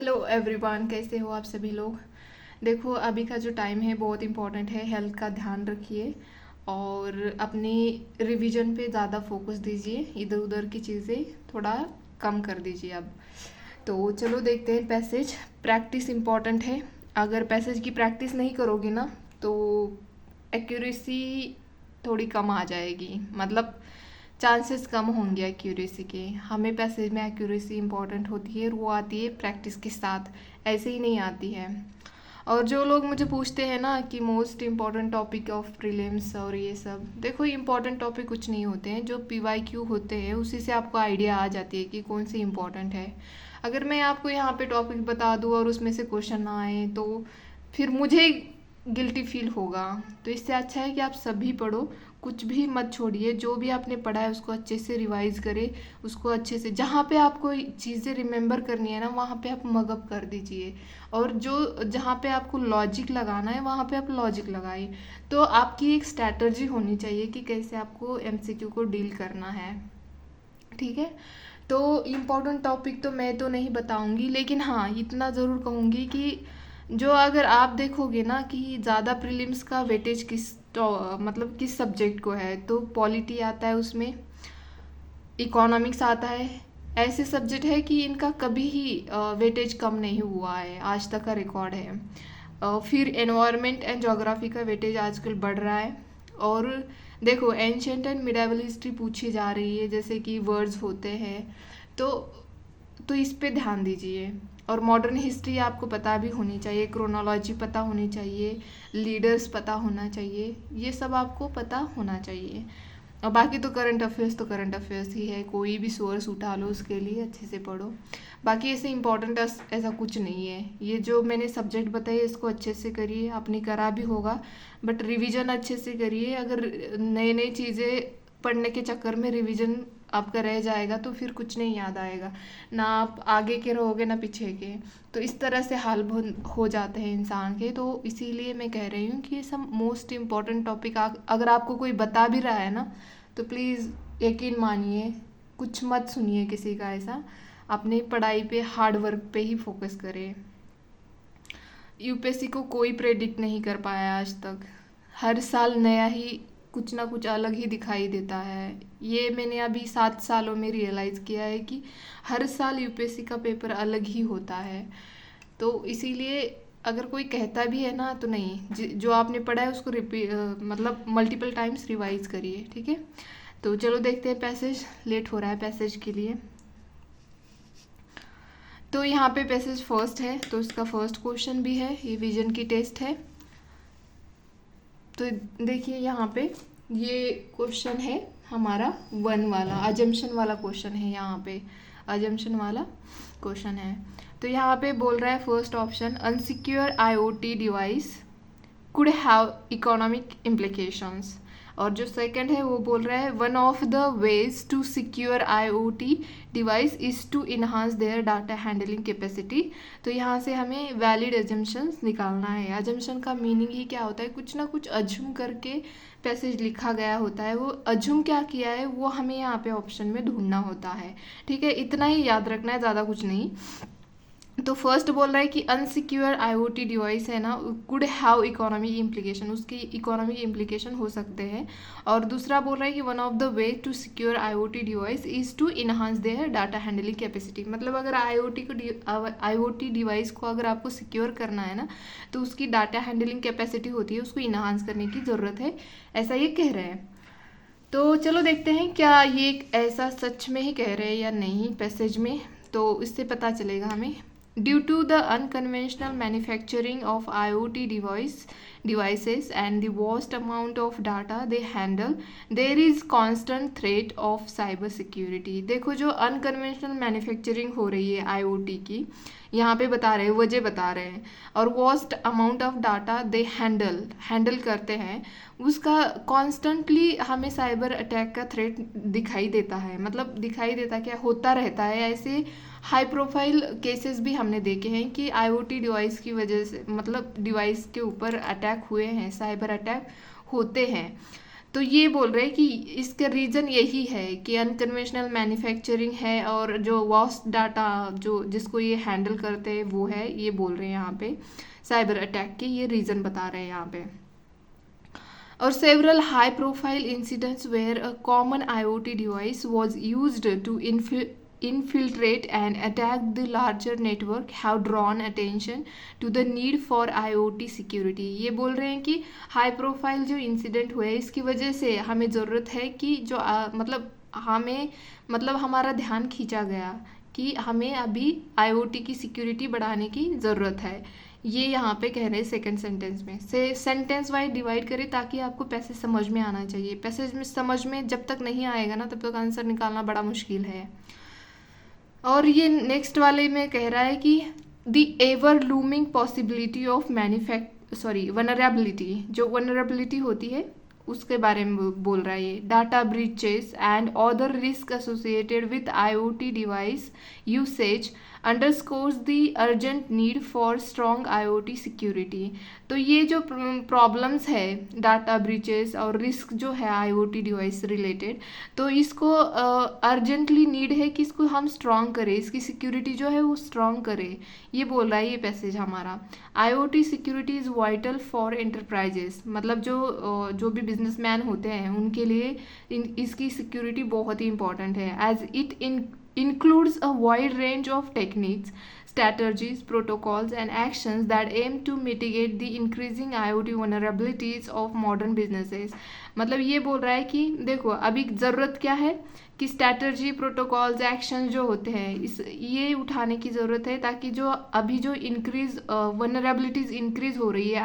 Hello everyone, कैसे हो आप सभी लोग। देखो, अभी का जो टाइम है बहुत इम्पोर्टेंट है। हेल्थ का ध्यान रखिए और अपनी रिवीजन पे ज़्यादा फोकस दीजिए। इधर उधर की चीज़ें थोड़ा कम कर दीजिए अब। तो चलो देखते हैं। पैसेज प्रैक्टिस इम्पॉर्टेंट है। अगर पैसेज की प्रैक्टिस नहीं करोगे ना तो एक्यूरेसी थोड़ी कम आ जाएगी, मतलब चांसेस कम होंगे एक्यूरेसी के। हमें पैसेज में एक्यूरेसी इंपॉर्टेंट होती है और वो आती है प्रैक्टिस के साथ, ऐसे ही नहीं आती है। और जो लोग मुझे पूछते हैं ना कि most important topic of prelims और ये सब, देखो इम्पॉर्टेंट टॉपिक कुछ नहीं होते हैं। जो PYQ होते हैं उसी से आपको आइडिया आ जाती है कि कौन सी इम्पोर्टेंट है। अगर मैं आपको यहाँ पे टॉपिक बता दूँ और उसमें से क्वेश्चन ना आए तो फिर मुझे गिल्टी फील होगा। तो इससे अच्छा है कि आप सभी पढ़ो, कुछ भी मत छोड़िए। जो भी आपने पढ़ा है उसको अच्छे से रिवाइज करें, उसको अच्छे से जहाँ पे आपको चीज़ें रिमेंबर करनी है ना वहाँ पे आप मगअप कर दीजिए। और जो जहाँ पे आपको लॉजिक लगाना है वहाँ पे आप लॉजिक लगाइए। तो आपकी एक स्ट्रैटेजी होनी चाहिए कि कैसे आपको MCQ को डील करना है। ठीक है। तो इम्पोर्टेंट टॉपिक तो मैं तो नहीं बताऊंगी, लेकिन हाँ इतना ज़रूर कहूँगी कि जो अगर आप देखोगे ना कि ज़्यादा प्रीलिम्स का वेटेज मतलब किस सब्जेक्ट को है, तो पॉलिटी आता है उसमें, इकोनॉमिक्स आता है। ऐसे सब्जेक्ट है कि इनका कभी ही वेटेज कम नहीं हुआ है, आज तक का रिकॉर्ड है। फिर एनवायरनमेंट एंड ज्योग्राफी का वेटेज आजकल बढ़ रहा है। और देखो, एंशंट एंड मिडावल हिस्ट्री पूछी जा रही है, जैसे कि वर्ड्स होते हैं। तो इस पे ध्यान दीजिए। और मॉडर्न हिस्ट्री आपको पता भी होनी चाहिए, क्रोनोलॉजी पता होनी चाहिए, लीडर्स पता होना चाहिए, ये सब आपको पता होना चाहिए। और बाकी तो करंट अफेयर्स ही है, कोई भी सोर्स उठा लो उसके लिए अच्छे से पढ़ो। बाकी ऐसे इम्पोर्टेंट ऐसा कुछ नहीं है। ये जो मैंने सब्जेक्ट बताए इसको अच्छे से करिए, आपने करा भी होगा बट रिवीजन अच्छे से करिए। अगर नई नई चीज़ें पढ़ने के चक्कर में रिवीजन आपका रह जाएगा तो फिर कुछ नहीं याद आएगा, ना आप आगे के रहोगे ना पीछे के। तो इस तरह से हाल हो जाते हैं इंसान के। तो इसीलिए मैं कह रही हूँ कि ये सब मोस्ट इम्पॉर्टेंट टॉपिक अगर आपको कोई बता भी रहा है ना तो प्लीज़ यकीन मानिए, कुछ मत सुनिए किसी का ऐसा। अपनी पढ़ाई पे, हार्ड वर्क पे ही फोकस करें। UPSC को कोई प्रेडिक्ट नहीं कर पाया आज तक। हर साल नया ही, कुछ ना कुछ अलग ही दिखाई देता है। ये मैंने अभी 7 सालों में रियलाइज़ किया है कि हर साल UPSC का पेपर अलग ही होता है। तो इसीलिए अगर कोई कहता भी है ना तो नहीं, जो आपने पढ़ा है उसको मतलब मल्टीपल टाइम्स रिवाइज करिए। ठीक है। तो चलो देखते हैं पैसेज। लेट हो रहा है पैसेज के लिए। तो यहाँ पे पैसेज फर्स्ट है तो इसका फर्स्ट क्वेश्चन भी है, ये विजन की टेस्ट है। तो देखिए यहाँ पे ये क्वेश्चन है हमारा 1 वाला, अजम्पशन वाला क्वेश्चन है। यहाँ पे अजम्पशन वाला क्वेश्चन है। तो यहाँ पे बोल रहा है first option, unsecure IoT device could have economic implications. और जो सेकंड है वो बोल रहा है one of the ways to secure IoT device is to enhance their data handling capacity. तो यहाँ से हमें वैलिड एजम्पशंस निकालना है। एजम्पशन का मीनिंग ही क्या होता है, कुछ ना कुछ अज्यूम करके पैसेज लिखा गया होता है। वो अज्यूम क्या किया है वो हमें यहाँ पे ऑप्शन में ढूंढना होता है। ठीक है, इतना ही याद रखना है, ज़्यादा कुछ नहीं। तो फर्स्ट बोल रहा है कि अनसिक्योर IoT डिवाइस है ना, कुड हैव इकोनॉमिक इम्प्लीकेशन, उसकी इकोनॉमिक इम्प्लीकेशन हो सकते हैं। और दूसरा बोल रहा है कि one of the way to secure IoT device is to enhance their data handling capacity. मतलब अगर IoT डिवाइस को अगर आपको सिक्योर करना है ना तो उसकी डाटा हैंडलिंग कैपेसिटी होती है, उसको इन्हांस करने की ज़रूरत है, ऐसा ये कह रहे हैं। तो चलो देखते हैं क्या ये ऐसा सच में ही कह रहे हैं या नहीं पैसेज में, तो इससे पता चलेगा हमें। Due to the unconventional manufacturing of IoT devices and the vast amount of data they handle, there is constant threat of cyber security। देखो, जो अनकन्वेंशनल मैन्युफैक्चरिंग हो रही है IoT की, यहाँ पे बता रहे हैं, वजह बता रहे हैं। और vast amount of data they handle करते हैं, उसका कॉन्स्टेंटली हमें साइबर अटैक का थ्रेट दिखाई देता है। मतलब दिखाई देता क्या, होता रहता है। ऐसे हाई प्रोफाइल केसेस भी हमने देखे हैं कि IoT डिवाइस की वजह से, मतलब डिवाइस के ऊपर अटैक हुए हैं, साइबर अटैक होते हैं। तो ये बोल रहे हैं कि इसका रीज़न यही है कि अनकन्वेंशनल मैन्युफैक्चरिंग है और जो वास्ट डाटा जो जिसको ये हैंडल करते हैं वो है, ये बोल रहे हैं यहाँ पे साइबर अटैक के ये रीज़न बता रहे हैं यहाँ पे। और several high profile incidents where a common IoT device was used to infiltrate and attack the larger network have drawn attention to the need for IoT security। ये बोल रहे हैं कि हाई प्रोफाइल जो इंसिडेंट हुए इसकी वजह से हमें ज़रूरत है कि जो मतलब हमारा ध्यान खींचा गया कि हमें अभी IoT की सिक्योरिटी बढ़ाने की ज़रूरत है। ये यहाँ पे कह रहे हैं सेकंड सेंटेंस में से सेंटेंस वाइज डिवाइड करें ताकि आपको पैसेज समझ में आना चाहिए। पैसेज में समझ में जब तक नहीं आएगा ना तब तक आंसर निकालना बड़ा मुश्किल है। और ये नेक्स्ट वाले में कह रहा है कि the ever looming possibility of vulnerability, जो वनरेबिलिटी होती है उसके बारे में बोल रहा है ये। Data breaches and other risk associated with IoT device usage underscores the urgent need for strong IoT security. तो ये जो प्रॉब्लम्स है डाटा ब्रीचेस और रिस्क जो है IoT डिवाइस रिलेटेड, तो इसको अर्जेंटली नीड है कि इसको हम स्ट्रॉन्ग करें, इसकी सिक्योरिटी जो है वो स्ट्रॉन्ग करें, ये बोल रहा है ये पैसेज हमारा। IoT security is vital for enterprises, मतलब जो भी बिजनेसमैन होते हैं उनके लिए इसकी सिक्योरिटी बहुत ही इंपॉर्टेंट है। As it includes a wide range of techniques, strategies, protocols and actions that aim to mitigate the increasing IoT vulnerabilities of modern businesses। मतलब ये बोल रहा है कि देखो अभी ज़रूरत क्या है कि स्ट्रैटेजी, प्रोटोकॉल्स, एक्शन जो होते हैं ये उठाने की ज़रूरत है ताकि जो अभी जो वनरेबिलिटीज़ इंक्रीज हो रही है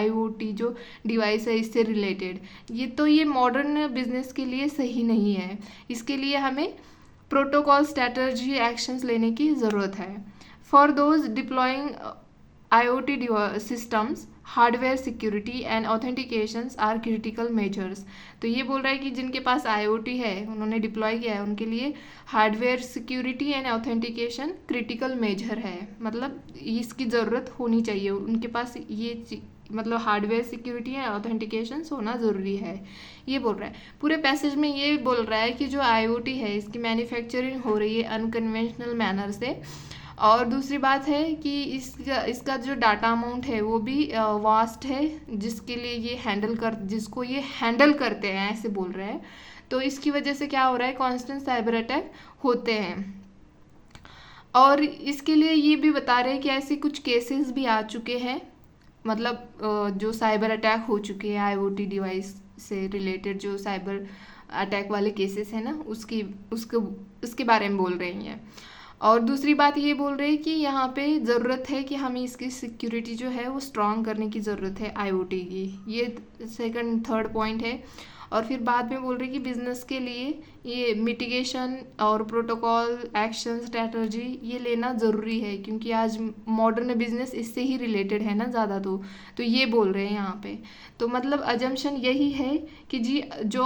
IoT जो डिवाइस है इससे रिलेटेड, ये मॉडर्न बिजनेस के लिए सही नहीं है। इसके लिए हमें प्रोटोकॉल, स्ट्रैटेजी, एक्शंस लेने की ज़रूरत है। For those deploying IoT systems hardware security and authentications are critical measures. तो ये बोल रहा है कि जिनके पास IoT है उन्होंने डिप्लॉय किया है उनके लिए hardware security and authentication critical measure है, मतलब इसकी ज़रूरत होनी चाहिए उनके पास, ये मतलब हार्डवेयर सिक्योरिटी एंड ऑथेंटिकेशन होना ज़रूरी है, ये बोल रहा है। पूरे पैसेज में ये बोल रहा है कि जो IoT है इसकी मैन्युफैक्चरिंग हो रही है अनकन्वेंशनल मैनर से, और दूसरी बात है कि इसका जो डाटा अमाउंट है वो भी वास्ट है जिसको ये हैंडल करते हैं, ऐसे बोल रहे हैं। तो इसकी वजह से क्या हो रहा है, कांस्टेंट साइबर अटैक होते हैं। और इसके लिए ये भी बता रहे हैं कि ऐसे कुछ केसेस भी आ चुके हैं, मतलब जो साइबर अटैक हो चुके हैं IoT डिवाइस से रिलेटेड, जो साइबर अटैक वाले केसेस हैं ना उसके बारे में बोल रही हैं। और दूसरी बात ये बोल रहे हैं कि यहाँ पे ज़रूरत है कि हमें इसकी सिक्योरिटी जो है वो स्ट्रॉन्ग करने की ज़रूरत है IoT की, ये सेकंड थर्ड पॉइंट है। और फिर बाद में बोल रहे कि बिजनेस के लिए ये मिटिगेशन और प्रोटोकॉल, एक्शन, स्ट्रैटेजी ये लेना ज़रूरी है क्योंकि आज मॉडर्न बिजनेस इससे ही रिलेटेड है ना ज़्यादा। तो ये बोल रहे हैं यहाँ पे। तो मतलब अजम्पशन यही है कि जी जो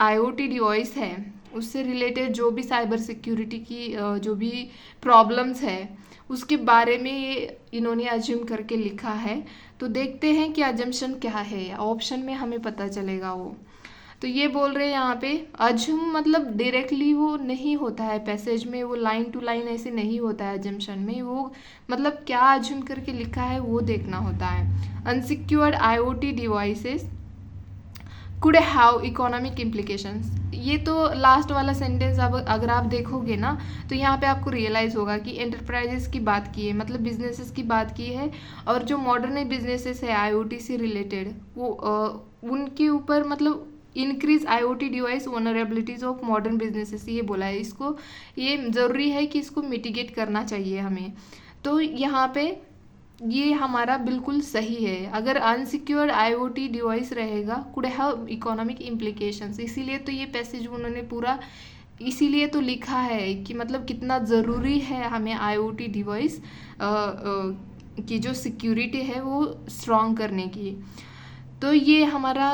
IoT डिवाइस है उससे रिलेटेड जो भी साइबर सिक्योरिटी की जो भी प्रॉब्लम्स है उसके बारे में ये इन्होंने अज्यूम करके लिखा है। तो देखते हैं कि अजम्पशन क्या है, ऑप्शन में हमें पता चलेगा वो। तो ये बोल रहे हैं यहाँ पे अज्यूम मतलब डायरेक्टली वो नहीं होता है पैसेज में, वो लाइन टू लाइन ऐसे नहीं होता है अजम्पशन में, वो मतलब क्या अज्यूम करके लिखा है वो देखना होता है। Unsecured IoT devices could have economic implications, ये तो लास्ट वाला सेंटेंस अब अगर आप देखोगे ना तो यहाँ पे आपको रियलाइज़ होगा कि एंटरप्राइजेस की बात की है, मतलब बिजनेसेस की बात की है, और जो मॉडर्न बिजनेसेस है IoT से रिलेटेड वो उनके ऊपर मतलब increase IoT device vulnerabilities of modern businesses, ये बोला है। इसको ये ज़रूरी है कि इसको मिटिगेट करना चाहिए हमें। तो यहाँ पे ये हमारा बिल्कुल सही है। अगर अनसिक्योर्ड IoT डिवाइस रहेगा कुड हैव इकोनॉमिक इम्प्लीकेशंस, इसीलिए तो ये पैसेज उन्होंने पूरा इसीलिए तो लिखा है कि मतलब कितना ज़रूरी है हमें IoT डिवाइस की जो सिक्योरिटी है वो स्ट्रॉन्ग करने की। तो ये हमारा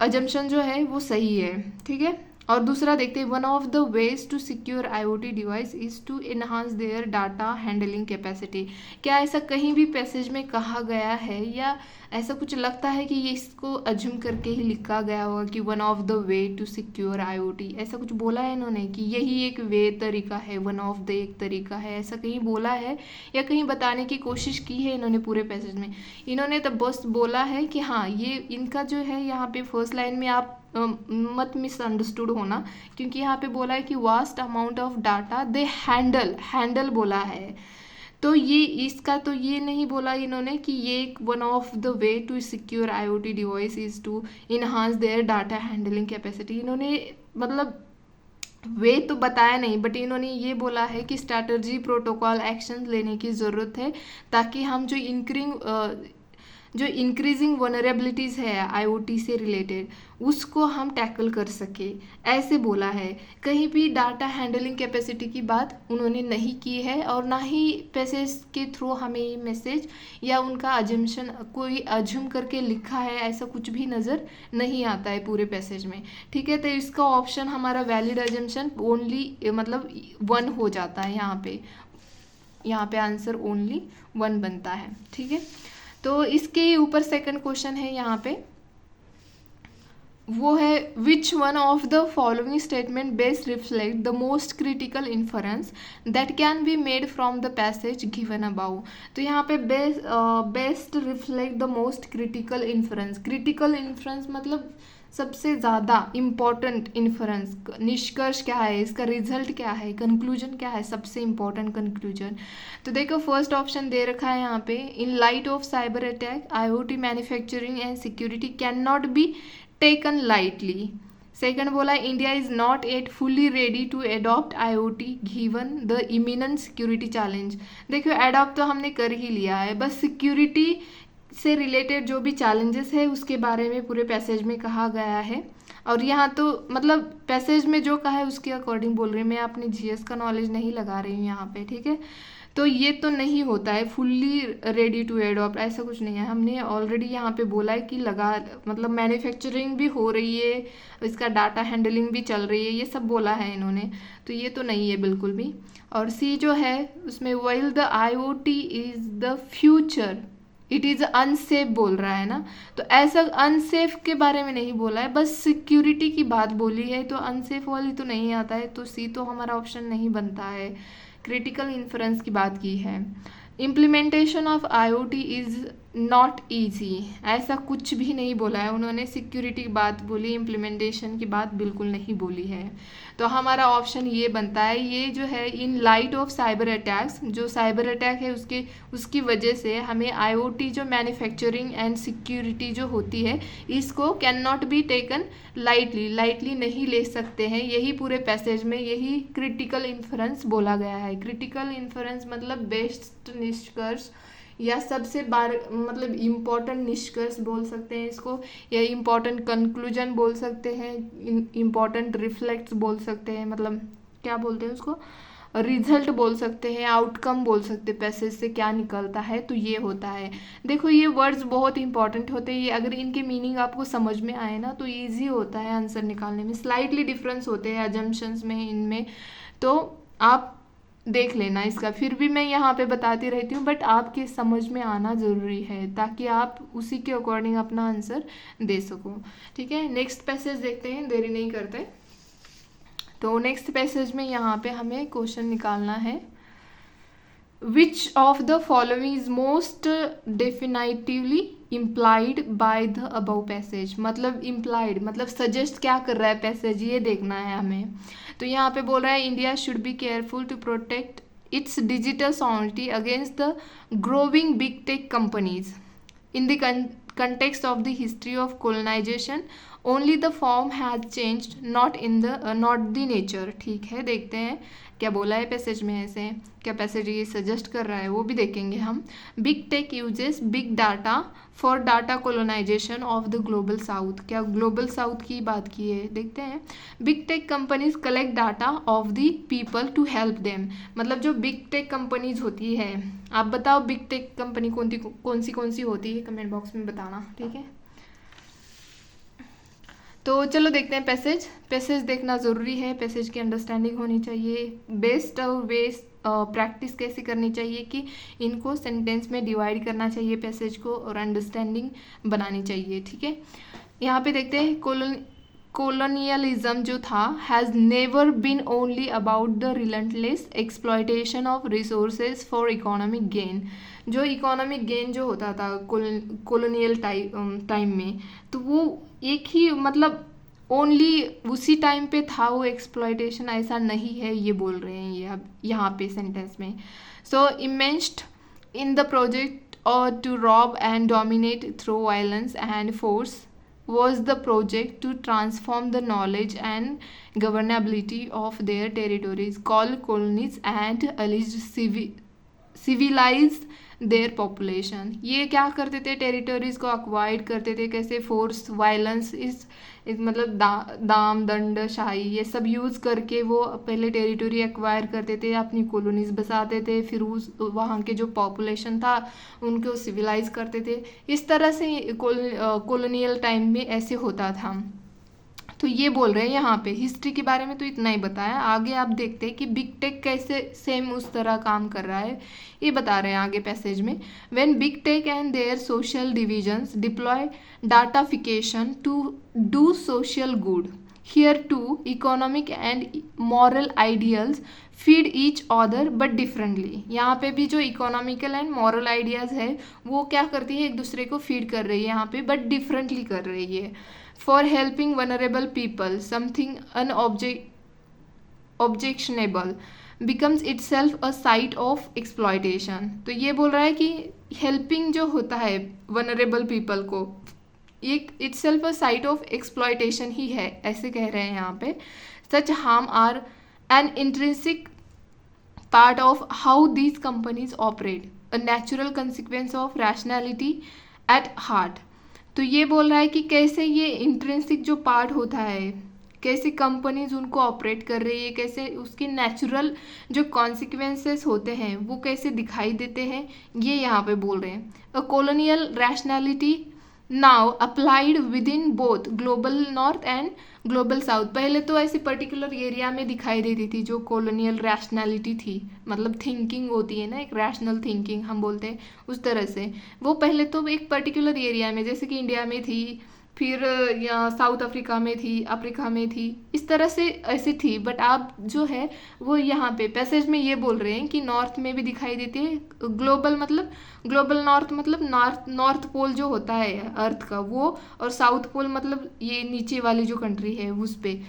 अजम्पशन जो है वो सही है, ठीक है। और दूसरा देखते हैं, one of the ways to secure IoT device is to enhance their data handling capacity. क्या ऐसा कहीं भी पैसेज में कहा गया है, या ऐसा कुछ लगता है कि ये इसको अज्यूम करके ही लिखा गया होगा कि one of the way to secure IoT, ऐसा कुछ बोला है इन्होंने कि यही एक वे तरीका है, वन ऑफ द एक तरीका है, ऐसा कहीं बोला है या कहीं बताने की कोशिश की है इन्होंने पूरे पैसेज में? इन्होंने तो बस बोला है कि हाँ ये इनका जो है, यहाँ पे फर्स्ट लाइन में आप मत मिसअंडरस्टूड होना, क्योंकि यहाँ पे बोला है कि vast amount of data they handle बोला है, तो ये इसका तो ये नहीं बोला इन्होंने कि ये एक one of the way to secure IoT device is to enhance their data handling capacity. इन्होंने मतलब वे तो बताया नहीं, बट इन्होंने ये बोला है कि स्ट्रैटेजी प्रोटोकॉल एक्शन लेने की ज़रूरत है, ताकि हम जो इंक्रीजिंग वनरेबिलिटीज़ है IoT से रिलेटेड, उसको हम टैकल कर सके, ऐसे बोला है। कहीं भी डाटा हैंडलिंग कैपेसिटी की बात उन्होंने नहीं की है, और ना ही पैसेज के थ्रू हमें ये मैसेज या उनका अजम्पशन कोई अज्यूम करके लिखा है, ऐसा कुछ भी नज़र नहीं आता है पूरे पैसेज में। ठीक है, तो इसका ऑप्शन हमारा वैलिड अजम्पशन ओनली मतलब 1 हो जाता है, यहाँ पे आंसर ओनली 1 बनता है। ठीक है, तो इसके ऊपर सेकंड क्वेश्चन है यहाँ पे, वो है which one of the following statement best reflect the most critical inference that can be made from the passage given about. तो यहाँ पे best reflect the most critical inference मतलब सबसे ज़्यादा इम्पॉर्टेंट इन्फरेंस, निष्कर्ष क्या है, इसका रिजल्ट क्या है, कंक्लूजन क्या है, सबसे इम्पॉर्टेंट कंक्लूजन। तो देखो फर्स्ट ऑप्शन दे रखा है यहाँ पे, in light of cyber attack IoT manufacturing and security can not be taken lightly. Second बोला, India is not yet fully ready to adopt IoT given the imminent security challenge. देखो adopt तो हमने कर ही लिया है, बस सिक्योरिटी से related जो भी चैलेंजेस है उसके बारे में पूरे पैसेज में कहा गया है। और यहाँ तो मतलब पैसेज में जो कहा है उसके अकॉर्डिंग बोल रही हूँ मैं, अपने GS का नॉलेज नहीं लगा रही हूँ यहाँ पे। ठीक है, तो ये तो नहीं होता है फुल्ली रेडी टू एडॉप्ट, ऐसा कुछ नहीं है। हमने ऑलरेडी यहाँ पे बोला है कि मतलब मैन्युफैक्चरिंग भी हो रही है, इसका डाटा हैंडलिंग भी चल रही है, ये सब बोला है इन्होंने, तो ये तो नहीं है बिल्कुल भी। और सी जो है उसमें while the IoT is the future it is unsafe बोल रहा है ना, तो ऐसा अनसेफ के बारे में नहीं बोला है, बस सिक्योरिटी की बात बोली है, तो अनसेफ वाली तो नहीं आता है, तो सी तो हमारा ऑप्शन नहीं बनता है। क्रिटिकल इन्फ्रेंस की बात की है। Implementation of IoT is not easy, ऐसा कुछ भी नहीं बोला है उन्होंने। सिक्योरिटी की बात बोली, इम्प्लीमेंटेशन की बात बिल्कुल नहीं बोली है, तो हमारा ऑप्शन ये बनता है। ये जो है इन लाइट ऑफ साइबर अटैक्स, जो साइबर अटैक है उसकी वजह से हमें IoT जो मैन्युफैक्चरिंग एंड सिक्योरिटी जो होती है इसको can not be taken lightly नहीं ले सकते हैं। यही पूरे पैसेज में यही क्रिटिकल इन्फ्रेंस बोला गया है। क्रिटिकल इन्फ्रेंस मतलब बेस्ट निष्कर्ष या सबसे मतलब इम्पॉर्टेंट निष्कर्ष बोल सकते हैं इसको, या इम्पॉर्टेंट कंक्लूजन बोल सकते हैं, इम्पॉर्टेंट रिफ्लेक्ट्स बोल सकते हैं, मतलब क्या बोलते हैं उसको, रिजल्ट बोल सकते हैं, आउटकम बोल सकते हैं, पैसेज से क्या निकलता है, तो ये होता है। देखो ये वर्ड्स बहुत इंपॉर्टेंट होते हैं, ये अगर इनके मीनिंग आपको समझ में आए ना तो ईजी होता है आंसर निकालने में। स्लाइटली डिफरेंस होते हैं अजम्पशंस में इनमें, तो आप देख लेना इसका। फिर भी मैं यहाँ पे बताती रहती हूँ, बट आपके समझ में आना ज़रूरी है ताकि आप उसी के अकॉर्डिंग अपना आंसर दे सको। ठीक है, नेक्स्ट पैसेज देखते हैं, देरी नहीं करते। तो नेक्स्ट पैसेज में यहाँ पे हमें क्वेश्चन निकालना है, which of the following is most definitively implied by the above passage. मतलब इम्प्लाइड मतलब सजेस्ट क्या कर रहा है पैसेज, ये देखना है हमें। तो यहाँ पे बोल रहा है India should be careful to protect its digital sovereignty against the growing big tech companies in the context of the history of colonization only the form has changed not the nature। ठीक है, देखते हैं क्या बोला है passage में, ऐसे क्या पैसेज ये सजेस्ट कर रहा है वो भी देखेंगे हम। Big tech uses big data for data colonization of the global south, क्या ग्लोबल साउथ की बात की है, देखते हैं। Big tech companies collect data of the people to help them, मतलब जो बिग टेक कंपनीज होती है, आप बताओ बिग टेक कंपनी कौन सी होती है, कमेंट बॉक्स में बताना। ठीक है, तो चलो देखते हैं पैसेज। पैसेज देखना ज़रूरी है, पैसेज की अंडरस्टैंडिंग होनी चाहिए, बेस्ट और वेस्ट प्रैक्टिस कैसे करनी चाहिए कि इनको सेंटेंस में डिवाइड करना चाहिए पैसेज को, और अंडरस्टैंडिंग बनानी चाहिए। ठीक है, यहाँ पे देखते हैं कोलोनियलिज्म जो था has never been only about the relentless exploitation of resources for economic gain. जो इकोनॉमिक गेन जो होता था कॉलोनियल टाइम में, तो वो एक ही मतलब ओनली उसी टाइम पे था वो एक्सप्लॉयटेशन, ऐसा नहीं है, ये बोल रहे हैं ये अब यहाँ पे सेंटेंस में। So immersed in the project और to rob and dominate through violence and force was the project to transform the knowledge and governability of their territories, call colonies and alleged civilize their population. ये क्या करते थे, territories को अक्वाइड करते थे, कैसे force violence इस मतलब दाम दंड शाही ये सब यूज़ करके वो पहले टेरिटोरी एक्वायर करते थे, अपनी कॉलोनीज बसाते थे, फिर उस वहाँ के जो पॉपुलेशन था उनको सिविलाइज करते थे। इस तरह से कॉलोनियल टाइम में ऐसे होता था। तो ये बोल रहे हैं यहाँ पे हिस्ट्री के बारे में तो इतना ही बताया। आगे आप देखते हैं कि बिग टेक कैसे सेम उस तरह काम कर रहा है, ये बता रहे हैं आगे पैसेज में। When big tech and their social divisions deploy datafication to do social good, here to economic and moral ideals feed each other but differently. यहाँ पे भी जो इकोनॉमिकल एंड मॉरल आइडियाज़ है वो क्या करती है, एक दूसरे को फीड कर रही है यहाँ पे, बट डिफरेंटली कर रही है। For helping vulnerable people, something unobjectionable becomes itself a site of exploitation। तो ये बोल रहा है कि helping जो होता है vulnerable people को, ये itself a site of exploitation ही है, ऐसे कह रहे हैं यहाँ पे। Such harm are an intrinsic part of how these companies operate, a natural consequence of rationality at heart। तो ये बोल रहा है कि कैसे ये इंट्रिंसिक जो पार्ट होता है, कैसे कंपनीज उनको ऑपरेट कर रही है, कैसे उसके नेचुरल जो कॉन्सिक्वेंसेस होते हैं वो कैसे दिखाई देते हैं, ये यहाँ पे बोल रहे हैं। अ colonial rationality now applied with in both global north and global south. पहले तो ऐसे पर्टिकुलर एरिया में दिखाई देती थी जो कॉलोनियल रैशनैलिटी थी, मतलब थिंकिंग होती है ना, एक रैशनल थिंकिंग हम बोलते हैं, उस तरह से वो पहले तो एक पर्टिकुलर एरिया में, जैसे कि इंडिया में थी, फिर या साउथ अफ्रीका में थी, इस तरह से ऐसी थी। बट आप जो है वो यहाँ पे पैसेज में ये बोल रहे हैं कि नॉर्थ में भी दिखाई देती है, ग्लोबल मतलब ग्लोबल नॉर्थ मतलब नॉर्थ पोल जो होता है अर्थ का वो, और साउथ पोल मतलब ये नीचे वाली जो कंट्री है उस पे,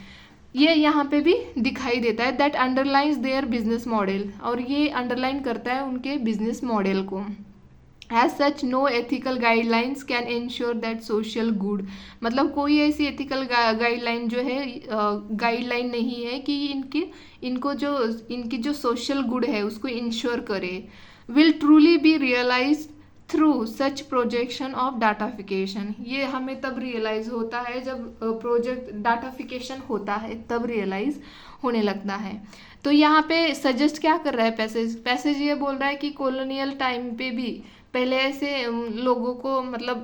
ये यहाँ पे भी दिखाई देता है। That underlines their business model, और ये अंडरलाइन करता है उनके बिजनेस मॉडल को। As such, no ethical guidelines can ensure that social good, मतलब कोई ऐसी ethical गाइडलाइन जो है गाइडलाइन नहीं है कि इनकी जो social good है उसको इंश्योर करे। will truly be realized through such projection of datafication। ये हमें तब रियलाइज होता है जब प्रोजेक्ट डाटाफिकेशन होता है, तब रियलाइज होने लगता है। तो यहाँ पे सजेस्ट क्या कर रहा है पैसेज ये बोल रहा है कि कॉलोनियल टाइम पे भी पहले ऐसे लोगों को, मतलब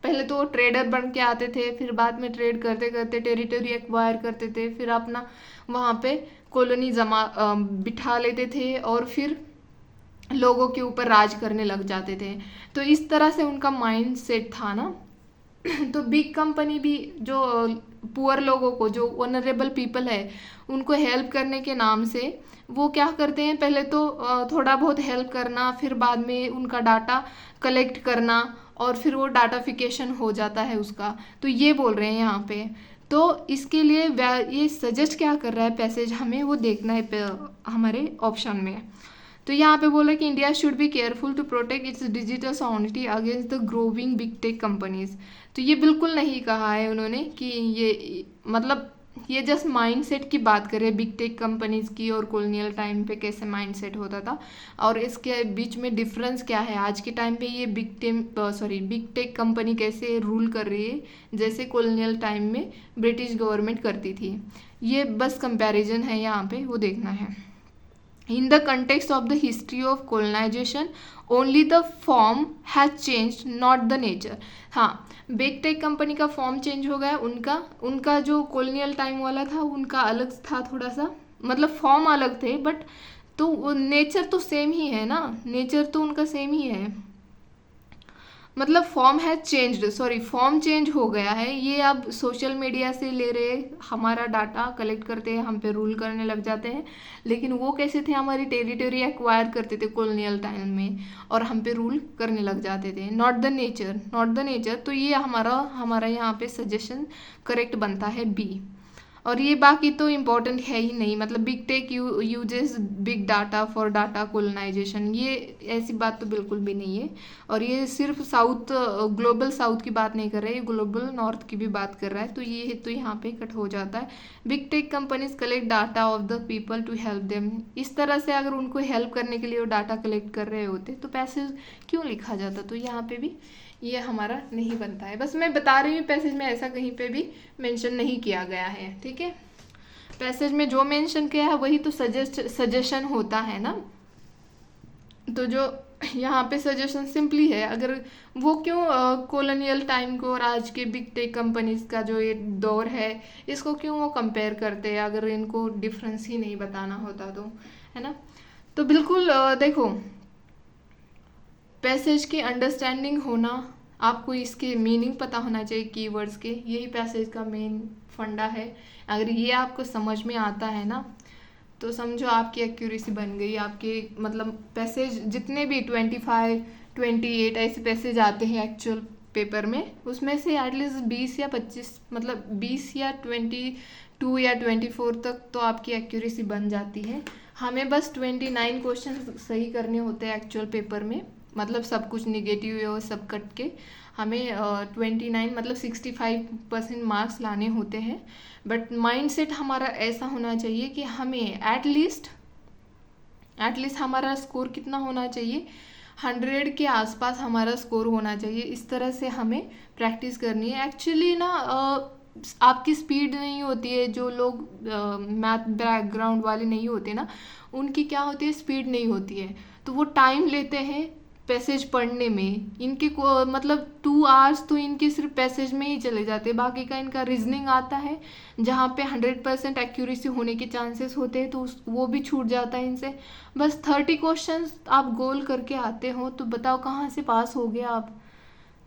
पहले तो ट्रेडर बन के आते थे, फिर बाद में ट्रेड करते करते टेरिटरी एक्वायर करते थे, फिर अपना वहाँ पे कॉलोनी बिठा लेते थे और फिर लोगों के ऊपर राज करने लग जाते थे। तो इस तरह से उनका माइंड सेट था ना। तो बिग कंपनी भी जो पुअर लोगों को, जो वनरेबल पीपल है, उनको हेल्प करने के नाम से वो क्या करते हैं, पहले तो थोड़ा बहुत हेल्प करना, फिर बाद में उनका डाटा कलेक्ट करना, और फिर वो डाटाफिकेशन हो जाता है उसका। तो ये बोल रहे हैं यहाँ पे। तो इसके लिए ये सजेस्ट क्या कर रहा है पैसेज, हमें वो देखना है हमारे ऑप्शन में। तो यहाँ पे बोला कि India should be careful to protect its digital sovereignty against the growing big tech companies. तो ये बिल्कुल नहीं कहा है उन्होंने कि ये मतलब ये जस्ट माइंडसेट की बात करें बिग टेक कंपनीज की, और कॉलोनियल टाइम पे कैसे माइंडसेट होता था और इसके बीच में डिफरेंस क्या है। आज के टाइम पे ये बिग टेक कंपनी कैसे रूल कर रही है, जैसे कॉलोनियल टाइम में ब्रिटिश गवर्नमेंट करती थी। ये बस कंपैरिजन है यहाँ पे, वो देखना है। In the context of the history of colonization, only the form has changed, not the nature. हाँ, बिग टेक कंपनी का फॉर्म चेंज हो गया, उनका जो कॉलोनियल टाइम वाला था उनका अलग था थोड़ा सा, मतलब फॉर्म अलग थे, बट तो नेचर तो सेम ही है ना, नेचर तो उनका सेम ही है, मतलब फॉर्म है चेंज्ड, सॉरी फॉर्म चेंज हो गया है। ये अब सोशल मीडिया से ले रहे, हमारा डाटा कलेक्ट करते हैं, हम पे रूल करने लग जाते हैं, लेकिन वो कैसे थे, हमारी टेरिटरी एक्वायर करते थे कॉलोनियल टाइम में और हम पे रूल करने लग जाते थे। Not the nature, not the nature, तो ये हमारा यहाँ पे सजेशन करेक्ट बनता है बी। और ये बाकी तो इम्पोर्टेंट है ही नहीं, मतलब big tech uses big data for data colonization, ये ऐसी बात तो बिल्कुल भी नहीं है। और ये सिर्फ साउथ, ग्लोबल साउथ की बात नहीं कर रहा है, ये ग्लोबल नॉर्थ की भी बात कर रहा है, तो ये तो यहाँ पे कट हो जाता है। Big tech companies collect data of the people to help them, इस तरह से अगर उनको हेल्प करने के लिए वो डाटा कलेक्ट कर रहे होते तो पैसेज क्यों लिखा जाता, तो यहाँ पे भी ये हमारा नहीं बनता है। बस मैं बता रही हूँ पैसेज में ऐसा कहीं पे भी मेंशन नहीं किया गया है, ठीक है। पैसेज में जो मेंशन किया है वही तो सजेशन होता है ना, तो जो यहाँ पे सजेशन सिंपली है, अगर वो क्यों कॉलोनियल टाइम को और आज के बिग टेक कंपनीज का जो ये दौर है इसको क्यों वो कंपेयर करते हैं, अगर इनको डिफरेंस ही नहीं बताना होता तो, है ना। तो बिल्कुल देखो, पैसेज की अंडरस्टैंडिंग होना, आपको इसके मीनिंग पता होना चाहिए कीवर्ड्स के, यही पैसेज का मेन फंडा है। अगर ये आपको समझ में आता है ना तो समझो आपकी एक्यूरेसी बन गई, आपके मतलब पैसेज जितने भी 25, 28 ऐसे पैसेज आते हैं एक्चुअल पेपर में, उसमें से एटलीस्ट 20 या 25, मतलब 20 या 22 या 24 तक तो आपकी एक्यूरेसी बन जाती है। हमें बस 29 क्वेश्चन सही करने होते हैं एक्चुअल पेपर में, मतलब सब कुछ निगेटिव और सब कट के हमें 29 मतलब 65% मार्क्स लाने होते हैं। बट माइंडसेट हमारा ऐसा होना चाहिए कि हमें एटलीस्ट हमारा स्कोर कितना होना चाहिए, 100 के आसपास हमारा स्कोर होना चाहिए। इस तरह से हमें प्रैक्टिस करनी है। एक्चुअली ना आपकी स्पीड नहीं होती है, जो लोग मैथ बैकग्राउंड वाले नहीं होते ना, उनकी क्या होती है, स्पीड नहीं होती है, तो वो टाइम लेते हैं पैसेज पढ़ने में। इनके मतलब 2 आवर्स तो इनके सिर्फ पैसेज में ही चले जाते हैं, बाकी का इनका रीजनिंग आता है जहाँ पे 100% एक्यूरेसी होने के चांसेस होते हैं, तो वो भी छूट जाता है इनसे। बस 30 क्वेश्चंस आप गोल करके आते हो तो बताओ कहाँ से पास हो गया आप,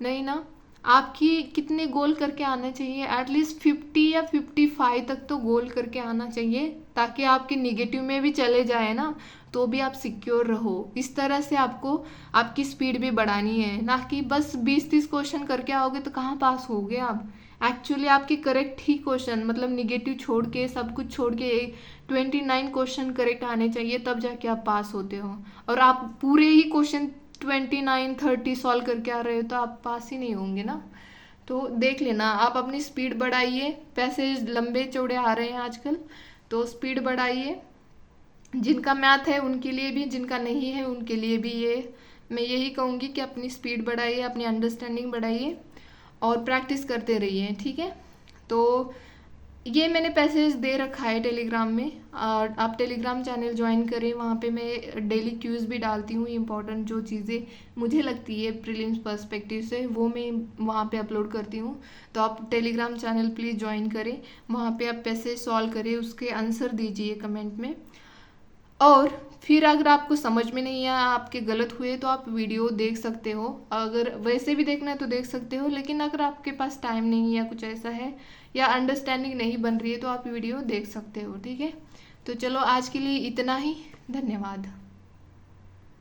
नहीं ना। आपकी कितने गोल करके आना चाहिए, एटलीस्ट 50 या 55 तक तो गोल करके आना चाहिए, ताकि आपके निगेटिव में भी चले जाए ना तो भी आप सिक्योर रहो। इस तरह से आपको आपकी स्पीड भी बढ़ानी है, ना कि बस 20-30 क्वेश्चन करके आओगे तो कहाँ पास हो गए आप। एक्चुअली आपके करेक्ट ही क्वेश्चन, मतलब निगेटिव छोड़ के, सब कुछ छोड़ के 29 क्वेश्चन करेक्ट आने चाहिए, तब जाके आप पास होते हो। और आप पूरे ही क्वेश्चन 29-30 सॉल्व करके आ रहे हो तो आप पास ही नहीं होंगे ना। तो देख लेना, आप अपनी स्पीड बढ़ाइए, पैसेज लंबे चौड़े आ रहे हैं आजकल, तो स्पीड बढ़ाइए। जिनका मैथ है उनके लिए भी, जिनका नहीं है उनके लिए भी ये मैं यही कहूँगी कि अपनी स्पीड बढ़ाइए, अपनी अंडरस्टैंडिंग बढ़ाइए और प्रैक्टिस करते रहिए, ठीक है। तो ये मैंने पैसेज दे रखा है टेलीग्राम में, और आप टेलीग्राम चैनल ज्वाइन करें, वहाँ पे मैं डेली क्यूज़ भी डालती हूँ, इंपॉर्टेंट जो चीज़ें मुझे लगती है प्रीलिम्स पर्सपेक्टिव से वो मैं वहाँ पे अपलोड करती हूँ। तो आप टेलीग्राम चैनल प्लीज़ ज्वाइन करें, वहाँ पे आप पैसेज सॉल्व करें, उसके आंसर दीजिए कमेंट में। और फिर अगर आपको समझ में नहीं आया, आपके गलत हुए, तो आप वीडियो देख सकते हो, अगर वैसे भी देखना है तो देख सकते हो, लेकिन अगर आपके पास टाइम नहीं है या कुछ ऐसा है या अंडरस्टैंडिंग नहीं बन रही है तो आप वीडियो देख सकते हो, ठीक है। तो चलो आज के लिए इतना ही, धन्यवाद।